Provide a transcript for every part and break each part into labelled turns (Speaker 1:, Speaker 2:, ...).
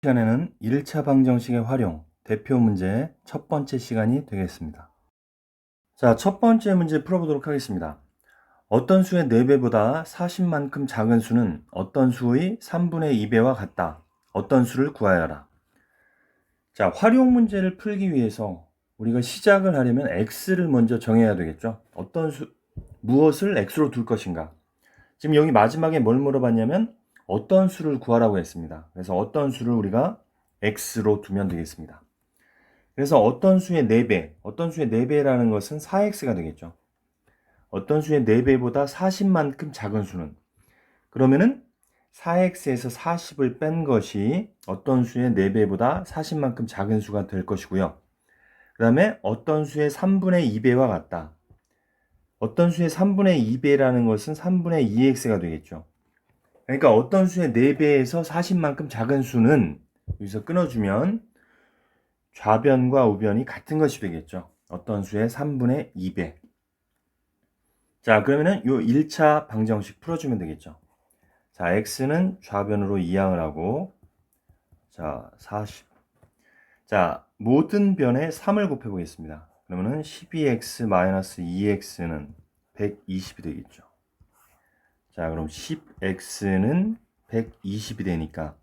Speaker 1: 시간에는 1차 방정식의 활용, 대표 문제 첫 번째 시간이 되겠습니다. 자, 첫 번째 문제 풀어보도록 하겠습니다. 어떤 수의 4배보다 40만큼 작은 수는 어떤 수의 3분의 2배와 같다. 어떤 수를 구하여라. 자, 활용 문제를 풀기 위해서 우리가 시작을 하려면 x를 먼저 정해야 되겠죠. 무엇을 x로 둘 것인가. 지금 여기 마지막에 뭘 물어봤냐면 어떤 수를 구하라고 했습니다. 그래서 어떤 수를 우리가 x로 두면 되겠습니다. 그래서 어떤 수의 4배, 어떤 수의 4배라는 것은 4x가 되겠죠. 어떤 수의 4배보다 40만큼 작은 수는, 그러면은 4x에서 40을 뺀 것이 어떤 수의 4배보다 40만큼 작은 수가 될 것이고요. 그 다음에 어떤 수의 3분의 2배와 같다. 어떤 수의 3분의 2배라는 것은 3분의 2x가 되겠죠. 그러니까 어떤 수의 4배에서 40만큼 작은 수는 여기서 끊어주면 좌변과 우변이 같은 것이 되겠죠. 어떤 수의 3분의 2배. 자, 그러면은 요 1차 방정식 풀어주면 되겠죠. 자, x는 좌변으로 이항을 하고, 자, 40. 자, 모든 변에 3을 곱해 보겠습니다. 그러면은 12x-2x는 120이 되겠죠. 자, 그럼 10x는 120이 되니까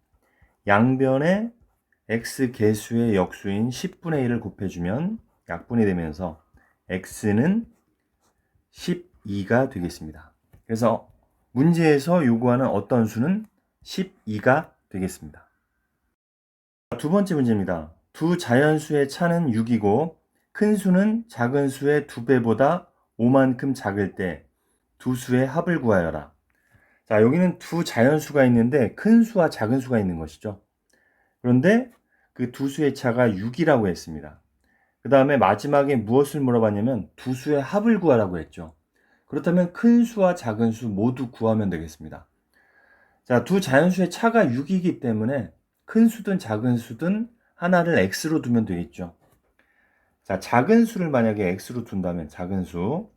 Speaker 1: 양변에 x 개수의 역수인 10분의 1을 곱해주면 약분이 되면서 x는 12가 되겠습니다. 그래서 문제에서 요구하는 어떤 수는 12가 되겠습니다. 두 번째 문제입니다. 두 자연수의 차는 6이고 큰 수는 작은 수의 2배보다 5만큼 작을 때 두 수의 합을 구하여라. 자, 여기는 두 자연수가 있는데 큰 수와 작은 수가 있는 것이죠. 그런데 그 두 수의 차가 6이라고 했습니다. 그 다음에 마지막에 무엇을 물어봤냐면 두 수의 합을 구하라고 했죠. 그렇다면 큰 수와 작은 수 모두 구하면 되겠습니다. 자, 두 자연수의 차가 6이기 때문에 큰 수든 작은 수든 하나를 x로 두면 되겠죠. 자, 작은 수를 만약에 x로 둔다면 작은 수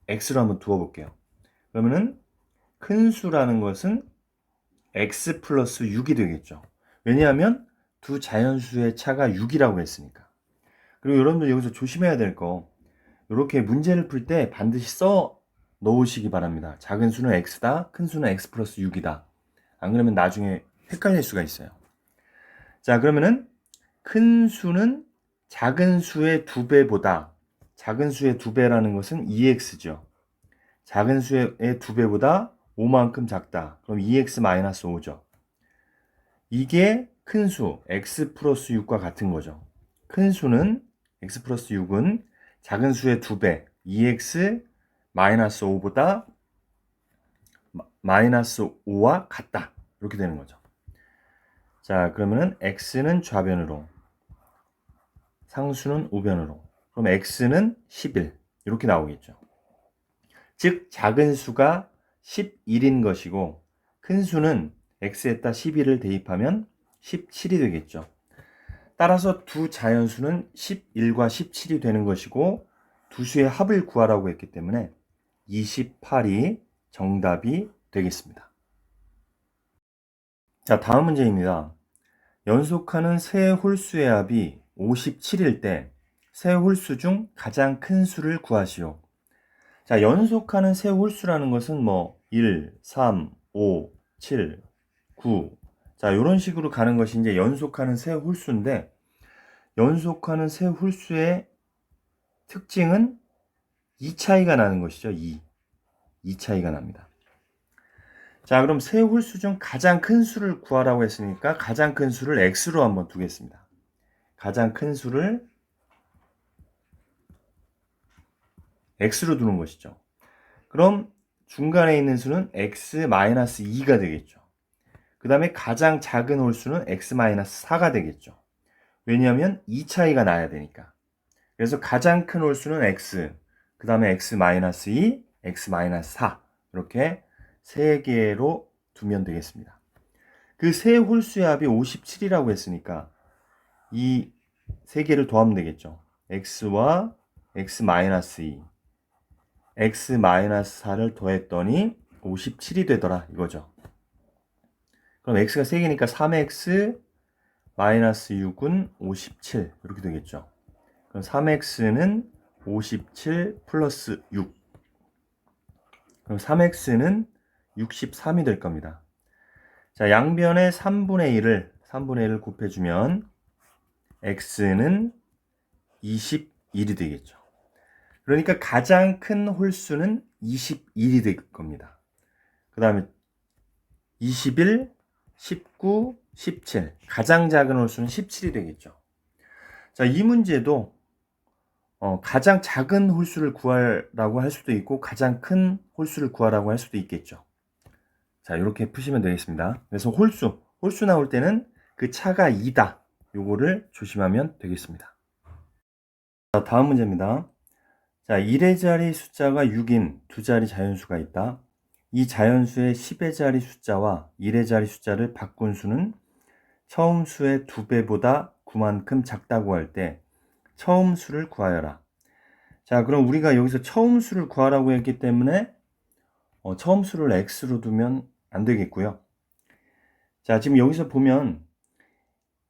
Speaker 1: x로 한번 두어 볼게요. 그러면은 큰 수라는 것은 x 플러스 6이 되겠죠. 왜냐하면 두 자연수의 차가 6이라고 했으니까. 그리고 여러분들 여기서 조심해야 될 거, 이렇게 문제를 풀 때 반드시 써 놓으시기 바랍니다. 작은 수는 x다, 큰 수는 x 플러스 6이다. 안 그러면 나중에 헷갈릴 수가 있어요. 자, 그러면은 큰 수는 작은 수의 2배보다, 작은 수의 2배라는 것은 2x죠. 작은 수의 2배보다 5만큼 작다. 그럼 2x-5죠. 이게 큰 수, x 플러스 6과 같은 거죠. 큰 수는 x 플러스 6은 작은 수의 2배, 2x-5보다 마이너스 5와 같다. 이렇게 되는 거죠. 자, 그러면은 x는 좌변으로, 상수는 우변으로. 그럼 x는 11. 이렇게 나오겠죠. 즉, 작은 수가 11인 것이고, 큰 수는 x에다 11을 대입하면 17이 되겠죠. 따라서 두 자연수는 11과 17이 되는 것이고, 두 수의 합을 구하라고 했기 때문에 28이 정답이 되겠습니다. 자, 다음 문제입니다. 연속하는 세 홀수의 합이 57일 때 세 홀수 중 가장 큰 수를 구하시오. 자, 연속하는 세 홀수라는 것은 1, 3, 5, 7, 9. 자, 이런 식으로 가는 것이 이제 연속하는 세 홀수인데, 연속하는 세 홀수의 특징은 2 차이가 나는 것이죠. 2 차이가 납니다. 자, 그럼 세 홀수 중 가장 큰 수를 구하라고 했으니까 가장 큰 수를 x로 한번 두겠습니다. 가장 큰 수를 x로 두는 것이죠. 그럼 중간에 있는 수는 x-2가 되겠죠. 그 다음에 가장 작은 홀수는 x-4가 되겠죠. 왜냐하면 2 차이가 나야 되니까. 그래서 가장 큰 홀수는 x, 그 다음에 x-2, x-4 이렇게 3개로 두면 되겠습니다. 그 세 홀수의 합이 57이라고 했으니까 이 3개를 더하면 되겠죠. x와 x-2, x-4를 더했더니 57이 되더라 이거죠. 그럼 x가 3개니까 3x 마이너스 6은 57 이렇게 되겠죠. 그럼 3x는 57 플러스 6. 그럼 3x는 63이 될 겁니다. 자, 양변에 3분의 1을 곱해주면 x는 21이 되겠죠. 그러니까 가장 큰 홀수는 21이 될 겁니다. 그 다음에 21, 19, 17. 가장 작은 홀수는 17이 되겠죠. 자, 이 문제도 가장 작은 홀수를 구하라고 할 수도 있고 가장 큰 홀수를 구하라고 할 수도 있겠죠. 자, 이렇게 푸시면 되겠습니다. 그래서 홀수 나올 때는 그 차가 2다. 요거를 조심하면 되겠습니다. 자, 다음 문제입니다. 자, 1의 자리 숫자가 6인 두 자리 자연수가 있다. 이 자연수의 10의 자리 숫자와 1의 자리 숫자를 바꾼 수는 처음 수의 2배보다 9만큼 작다고 할 때 처음 수를 구하여라. 자, 그럼 우리가 여기서 처음 수를 구하라고 했기 때문에 처음 수를 x로 두면 안 되겠고요. 자, 지금 여기서 보면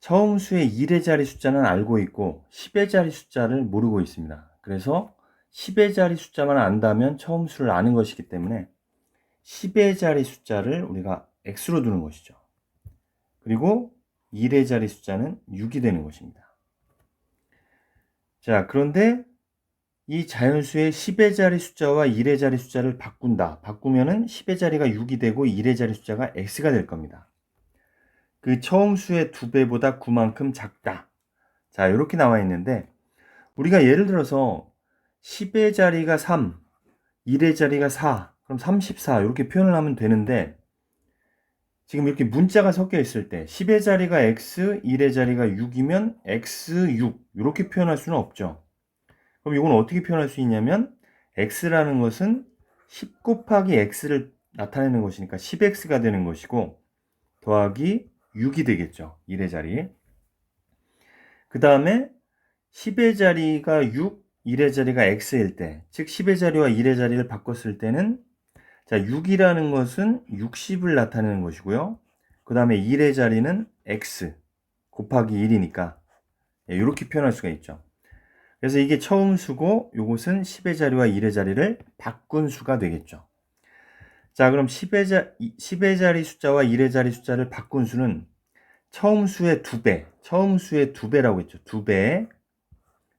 Speaker 1: 처음 수의 1의 자리 숫자는 알고 있고 10의 자리 숫자를 모르고 있습니다. 그래서 10의 자리 숫자만 안다면 처음 수를 아는 것이기 때문에 10의 자리 숫자를 우리가 x로 두는 것이죠. 그리고 1의 자리 숫자는 6이 되는 것입니다. 자, 그런데 이 자연수의 10의 자리 숫자와 1의 자리 숫자를 바꾸면은 10의 자리가 6이 되고 1의 자리 숫자가 x가 될 겁니다. 그 처음 수의 2배보다 9만큼 작다. 자, 이렇게 나와 있는데 우리가 예를 들어서 10의 자리가 3, 1의 자리가 4, 그럼 34 이렇게 표현을 하면 되는데 지금 이렇게 문자가 섞여 있을 때 10의 자리가 x, 1의 자리가 6이면 x6 이렇게 표현할 수는 없죠. 그럼 이건 어떻게 표현할 수 있냐면 x라는 것은 10 곱하기 x를 나타내는 것이니까 10x가 되는 것이고 더하기 6이 되겠죠. 1의 자리. 그 다음에 10의 자리가 6, 1의 자리가 x일 때, 즉 10의 자리와 1의 자리를 바꿨을 때는 자, 6이라는 것은 60을 나타내는 것이고요. 그 다음에 1의 자리는 x 곱하기 1이니까 이렇게 표현할 수가 있죠. 그래서 이게 처음 수고 요것은 10의 자리와 1의 자리를 바꾼 수가 되겠죠. 자, 그럼 10의 자리 숫자와 1의 자리 숫자를 바꾼 수는 처음 수의 2배, 처음 수의 2배라고 했죠. 2배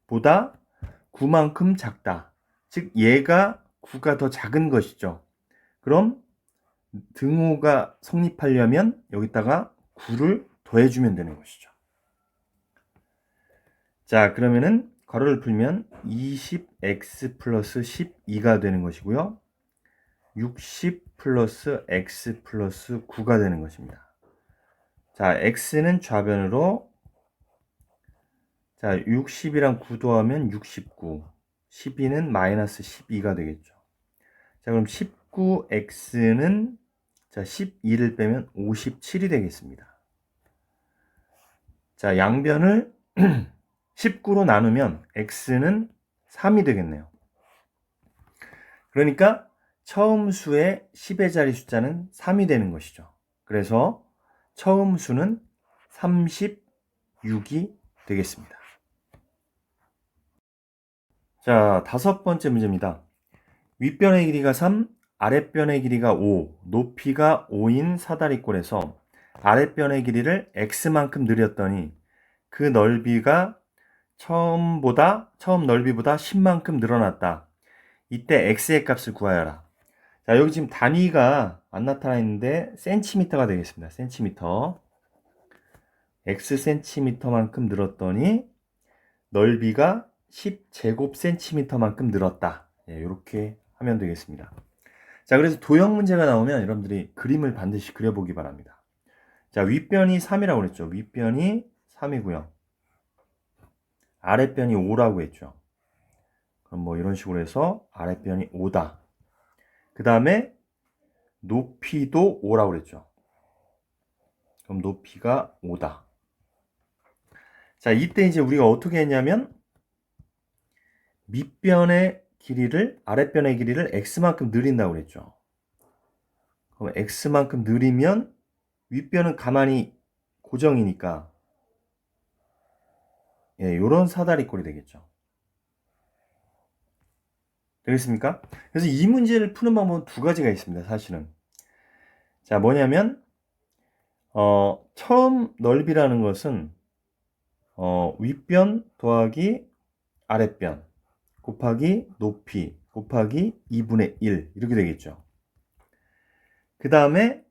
Speaker 1: 보다 9만큼 작다. 즉 얘가 9가 더 작은 것이죠. 그럼 등호가 성립하려면 여기다가 9를 더해주면 되는 것이죠. 자, 그러면은 괄호를 풀면 20x 플러스 12가 되는 것이고요. 60 플러스 x 플러스 9가 되는 것입니다. 자, x는 좌변으로 자, 60이랑 9 더하면 69, 12는 마이너스 12가 되겠죠. 자, 그럼 19x는 자, 12를 빼면 57이 되겠습니다. 자, 양변을 19로 나누면 x는 3이 되겠네요. 그러니까 처음 수의 10의 자리 숫자는 3이 되는 것이죠. 그래서 처음 수는 36이 되겠습니다. 자, 5번째 문제입니다. 윗변의 길이가 3, 아랫변의 길이가 5, 높이가 5인 사다리꼴에서 아랫변의 길이를 x만큼 늘렸더니 그 넓이가 처음 넓이보다 10만큼 늘어났다. 이때 x의 값을 구하여라. 자, 여기 지금 단위가 안 나타나 있는데 센티미터가 되겠습니다. 센티미터. x 센티미터만큼 늘었더니 넓이가 10제곱센티미터만큼 늘었다. 이렇게 하면 되겠습니다. 자, 그래서 도형 문제가 나오면 여러분들이 그림을 반드시 그려보기 바랍니다. 자, 윗변이 3이라고 그랬죠. 윗변이 3이고요. 아랫변이 5라고 했죠. 그럼 뭐 이런 식으로 해서 아랫변이 5다. 그 다음에 높이도 5라고 그랬죠. 그럼 높이가 5다. 자, 이때 이제 우리가 어떻게 했냐면 밑변의 길이를 아랫변의 길이를 x만큼 늘린다고 그랬죠. 그럼 x만큼 늘리면 윗변은 가만히 고정이니까 예, 요런 사다리꼴이 되겠죠. 되겠습니까? 그래서 이 문제를 푸는 방법은 두 가지가 있습니다, 사실은. 자, 뭐냐면, 처음 넓이라는 것은, 윗변 더하기 아랫변 곱하기 높이 곱하기 2분의 1 이렇게 되겠죠. 그 다음에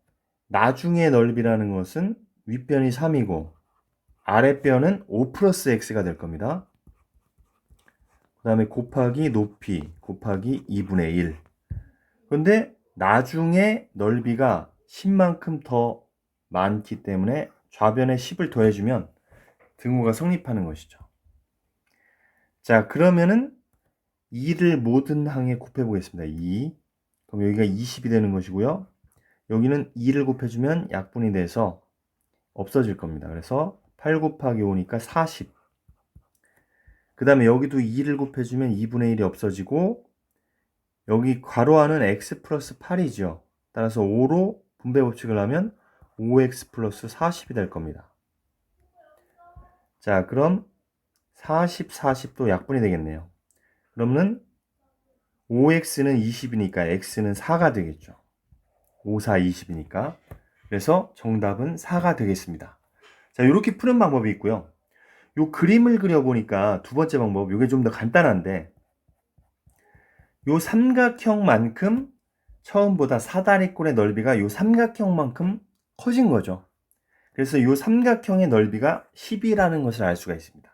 Speaker 1: 나중에 넓이라는 것은 윗변이 3이고 아랫변은 5 플러스 x가 될 겁니다. 그 다음에 곱하기 높이 곱하기 2분의 1. 그런데 나중에 넓이가 10만큼 더 많기 때문에 좌변에 10을 더해주면 등호가 성립하는 것이죠. 자, 그러면은 2를 모든 항에 곱해 보겠습니다. 2. 그럼 여기가 20이 되는 것이고요. 여기는 2를 곱해주면 약분이 돼서 없어질 겁니다. 그래서 8 곱하기 5니까 40. 그 다음에 여기도 2를 곱해주면 2분의 1이 없어지고 여기 괄호 안은 x 플러스 8이죠. 따라서 5로 분배 법칙을 하면 5x 플러스 40이 될 겁니다. 자, 그럼 40, 40도 약분이 되겠네요. 그러면 5x는 20이니까 x는 4가 되겠죠. 5, 4, 20이니까. 그래서 정답은 4가 되겠습니다. 자, 이렇게 푸는 방법이 있고요. 요 그림을 그려보니까 두 번째 방법, 이게 좀 더 간단한데 요 삼각형만큼 처음보다 사다리꼴의 넓이가 요 삼각형만큼 커진 거죠. 그래서 요 삼각형의 넓이가 10이라는 것을 알 수가 있습니다.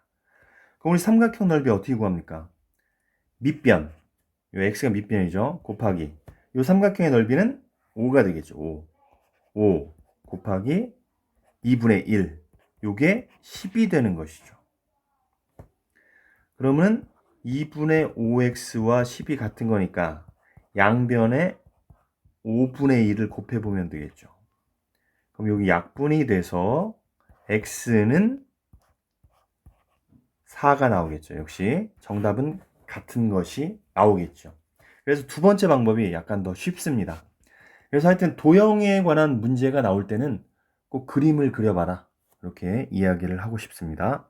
Speaker 1: 그럼 우리 삼각형 넓이 어떻게 구합니까? 밑변, 요 x가 밑변이죠. 곱하기 요 삼각형의 넓이는 5가 되겠죠. 5 곱하기 2분의 1. 요게 10이 되는 것이죠. 그러면 2분의 5x와 10이 같은 거니까 양변에 5분의 1을 곱해보면 되겠죠. 그럼 여기 약분이 돼서 x는 4가 나오겠죠. 역시 정답은 같은 것이 나오겠죠. 그래서 두 번째 방법이 약간 더 쉽습니다. 그래서 하여튼 도형에 관한 문제가 나올 때는 꼭 그림을 그려봐라. 이렇게 이야기를 하고 싶습니다.